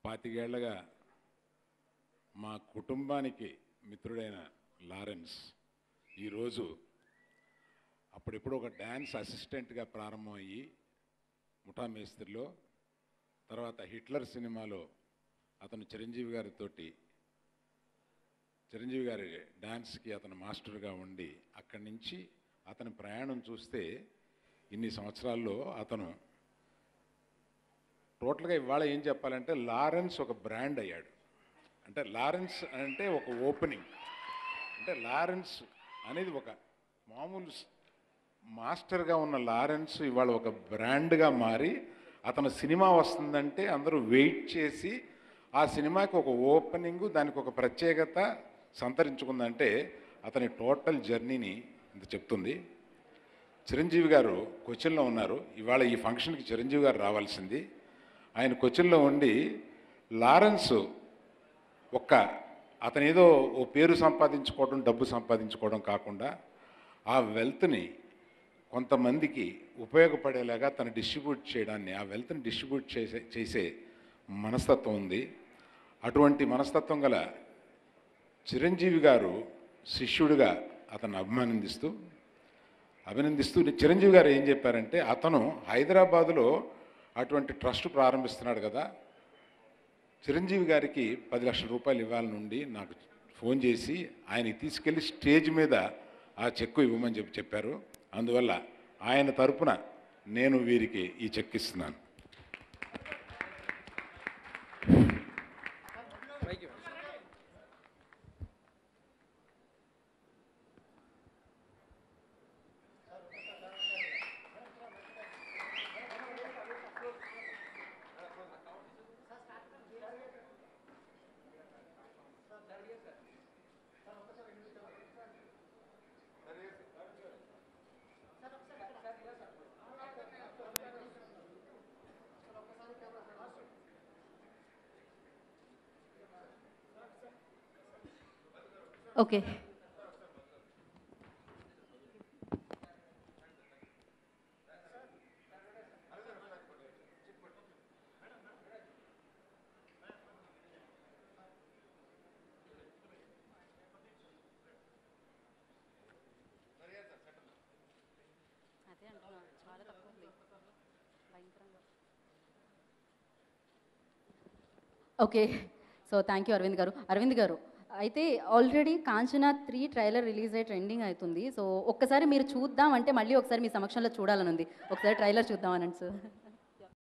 25 ఏళ్లుగా మా కుటుంబానికి మిత్రుడైన లారెన్స్ ఈరోజు అప్పుడెప్పుడు ఒక డ్యాన్స్ అసిస్టెంట్గా ప్రారంభమయ్యి ముఠా మేస్త్రిలో, తర్వాత హిట్లర్ సినిమాలో అతను చిరంజీవి గారి డ్యాన్స్కి అతను మాస్టర్గా ఉండి అక్కడి నుంచి అతని ప్రయాణం చూస్తే ఇన్ని సంవత్సరాల్లో అతను టోటల్గా ఇవాళ ఏం చెప్పాలంటే లారెన్స్ ఒక బ్రాండ్ అయ్యాడు. అంటే లారెన్స్ అంటే ఒక ఓపెనింగ్, అంటే లారెన్స్ అనేది ఒక మామూలు మాస్టర్గా ఉన్న లారెన్స్ ఇవాళ ఒక బ్రాండ్గా మారి అతను సినిమా వస్తుందంటే అందరూ వెయిట్ చేసి ఆ సినిమాకి ఒక ఓపెనింగ్, దానికి ఒక ప్రత్యేకత సంతరించుకుందంటే అతని టోటల్ జర్నీని ఇంత చెప్తుంది. చిరంజీవి గారు కొచ్చిన్లో ఉన్నారు. ఇవాళ ఈ ఫంక్షన్కి చిరంజీవి గారు రావాల్సింది. ఆయన కొచ్చిన్లో ఉండి లారెన్స్ అతను ఏదో ఓ పేరు సంపాదించుకోవడం, డబ్బు సంపాదించుకోవడం కాకుండా ఆ వెల్త్ని కొంతమందికి ఉపయోగపడేలాగా తను డిస్ట్రిబ్యూట్ చేయడాన్ని, ఆ వెల్త్ని డిస్ట్రిబ్యూట్ చేసే మనస్తత్వం ఉంది. అటువంటి మనస్తత్వం గల చిరంజీవి గారు శిష్యుడిగా అతను అభినందిస్తూ చిరంజీవి గారు ఏం చెప్పారంటే, అతను హైదరాబాదులో అటువంటి ట్రస్ట్ ప్రారంభిస్తున్నాడు కదా, చిరంజీవి గారికి 10 లక్షల రూపాయలు ఇవ్వాలనుండి నాకు ఫోన్ చేసి ఆయనకి తీసుకెళ్ళి స్టేజ్ మీద ఆ చెక్కు ఇవ్వమని చెప్పారు. అందువల్ల ఆయన తరపున నేను వీరికి ఈ చెక్ ఇస్తున్నాను. Okay, okay. So thank you Aravind గారు. అరవింద్ గారు, అయితే ఆల్రెడీ కాంచనా 3 ట్రైలర్ రిలీజ్ అయ్యి ట్రెండింగ్ అవుతుంది. సో ఒక్కసారి మీరు చూద్దాం అంటే మళ్ళీ ఒకసారి మీ సమక్షంలో చూడాలని ఉంది. ఒకసారి ట్రైలర్ చూద్దామనండి సార్.